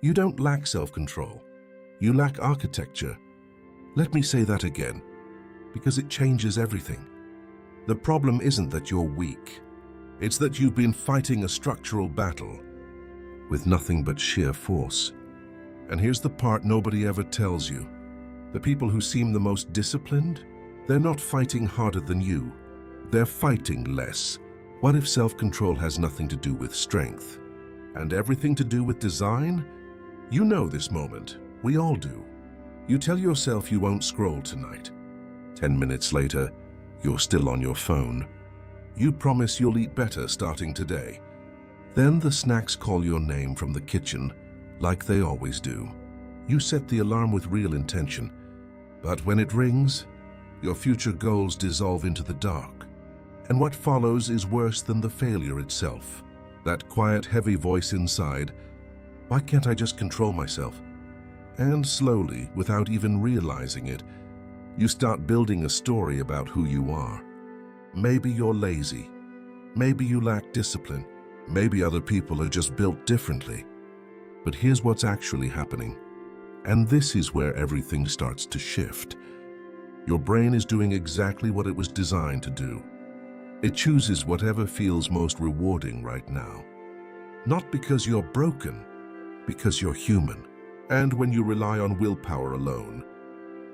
You don't lack self-control. You lack architecture. Let me say that again, because it changes everything. The problem isn't that you're weak. It's that you've been fighting a structural battle with nothing but sheer force. And here's the part nobody ever tells you. The people who seem the most disciplined, they're not fighting harder than you. They're fighting less. What if self-control has nothing to do with strength and everything to do with design? You know this moment. We all do. You tell yourself you won't scroll tonight. 10 minutes later, you're still on your phone. You promise you'll eat better starting today. Then the snacks call your name from the kitchen, like they always do. You set the alarm with real intention, but when it rings, your future goals dissolve into the dark. And what follows is worse than the failure itself. That quiet, heavy voice inside, why can't I just control myself? And slowly, without even realizing it, you start building a story about who you are. Maybe you're lazy. Maybe you lack discipline. Maybe other people are just built differently. But here's what's actually happening. And this is where everything starts to shift. Your brain is doing exactly what it was designed to do. It chooses whatever feels most rewarding right now. Not because you're broken, because you're human. And when you rely on willpower alone,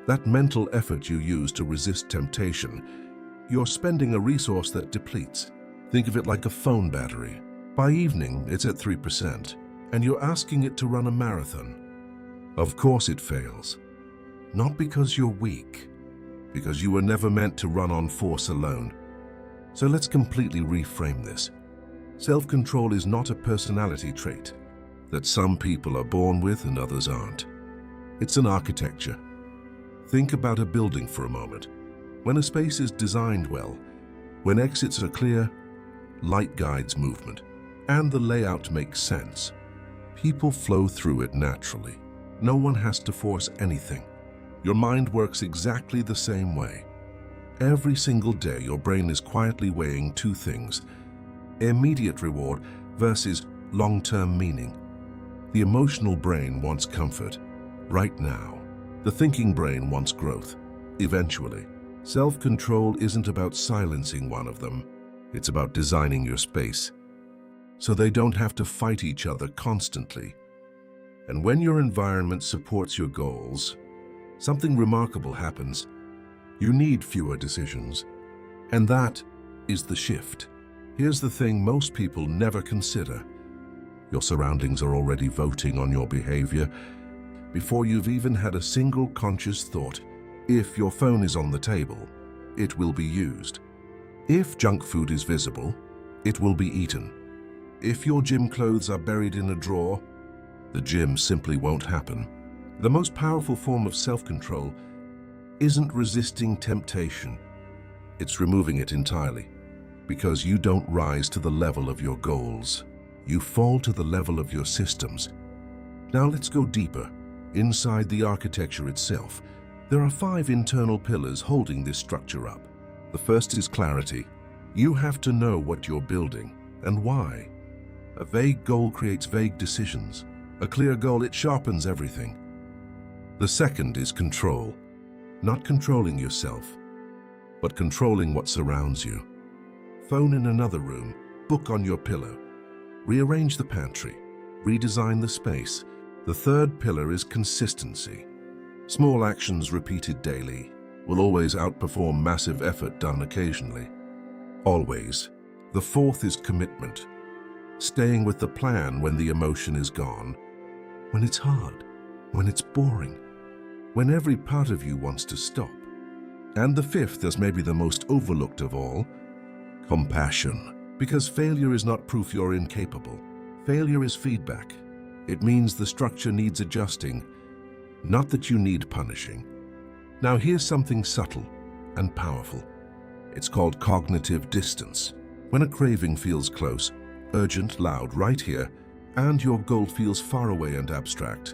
that mental effort you use to resist temptation, you're spending a resource that depletes. Think of it like a phone battery. By evening, it's at 3%, and you're asking it to run a marathon. Of course it fails. Not because you're weak, because you were never meant to run on force alone. So let's completely reframe this. Self-control is not a personality trait that some people are born with and others aren't. It's an architecture. Think about a building for a moment. When a space is designed well, when exits are clear, light guides movement, and the layout makes sense, people flow through it naturally. No one has to force anything. Your mind works exactly the same way. Every single day, your brain is quietly weighing two things: immediate reward versus long-term meaning. The emotional brain wants comfort, right now. The thinking brain wants growth, eventually. Self-control isn't about silencing one of them. It's about designing your space so they don't have to fight each other constantly. And when your environment supports your goals, something remarkable happens. You need fewer decisions. And that is the shift. Here's the thing most people never consider. Your surroundings are already voting on your behavior before you've even had a single conscious thought. If your phone is on the table, it will be used. If junk food is visible, it will be eaten. If your gym clothes are buried in a drawer, the gym simply won't happen. The most powerful form of self-control isn't resisting temptation. It's removing it entirely. Because you don't rise to the level of your goals. You fall to the level of your systems. Now let's go deeper. Inside the architecture itself, there are 5 internal pillars holding this structure up. The first is clarity. You have to know what you're building and why. A vague goal creates vague decisions. A clear goal, it sharpens everything. The second is control. Not controlling yourself, but controlling what surrounds you. Phone in another room, book on your pillow. Rearrange the pantry, redesign the space. The third pillar is consistency. Small actions repeated daily will always outperform massive effort done occasionally. Always. The fourth is commitment. Staying with the plan when the emotion is gone, when it's hard, when it's boring, when every part of you wants to stop. And the fifth is maybe the most overlooked of all, compassion. Because failure is not proof you're incapable. Failure is feedback. It means the structure needs adjusting, not that you need punishing. Now here's something subtle and powerful. It's called cognitive distance. When a craving feels close, urgent, loud, right here, and your goal feels far away and abstract,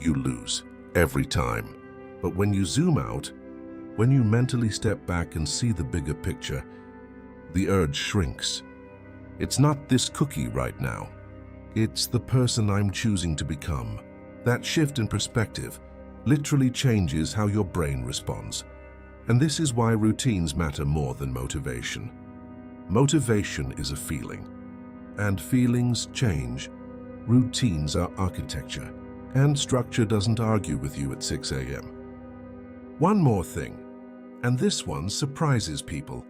you lose every time. But when you zoom out, when you mentally step back and see the bigger picture, the urge shrinks. It's not this cookie right now. It's the person I'm choosing to become. That shift in perspective literally changes how your brain responds. And this is why routines matter more than motivation. Motivation is a feeling, and feelings change. Routines are architecture, and structure doesn't argue with you at 6 a.m. One more thing, and this one surprises people.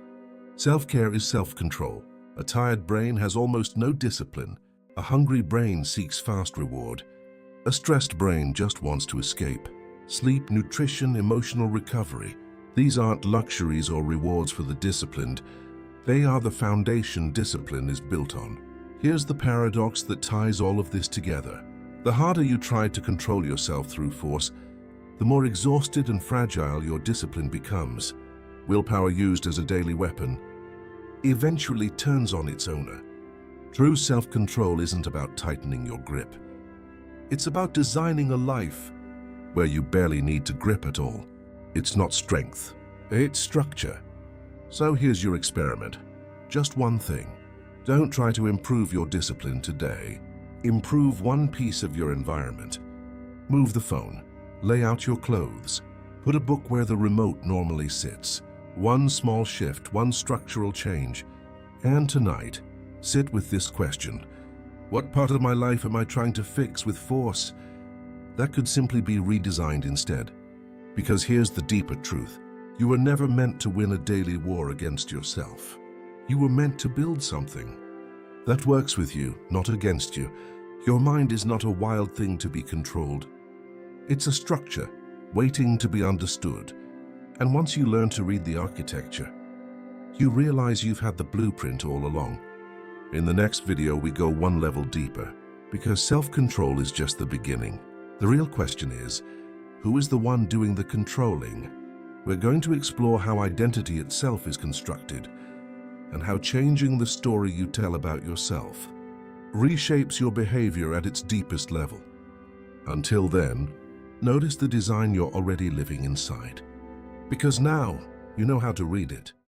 Self-care is self-control. A tired brain has almost no discipline. A hungry brain seeks fast reward. A stressed brain just wants to escape. Sleep, nutrition, emotional recovery. These aren't luxuries or rewards for the disciplined. They are the foundation discipline is built on. Here's the paradox that ties all of this together. The harder you try to control yourself through force, the more exhausted and fragile your discipline becomes. Willpower used as a daily weapon eventually turns on its owner. True self-control isn't about tightening your grip. It's about designing a life where you barely need to grip at all. It's not strength, it's structure. So here's your experiment. Just one thing. Don't try to improve your discipline today. Improve one piece of your environment. Move the phone. Lay out your clothes. Put a book where the remote normally sits. One small shift, one structural change. And tonight, sit with this question. What part of my life am I trying to fix with force? That could simply be redesigned instead. Because here's the deeper truth. You were never meant to win a daily war against yourself. You were meant to build something that works with you, not against you. Your mind is not a wild thing to be controlled. It's a structure, waiting to be understood. And once you learn to read the architecture, you realize you've had the blueprint all along. In the next video, we go one level deeper, because self-control is just the beginning. The real question is, who is the one doing the controlling? We're going to explore how identity itself is constructed, and how changing the story you tell about yourself reshapes your behavior at its deepest level. Until then, notice the design you're already living inside. Because now, you know how to read it.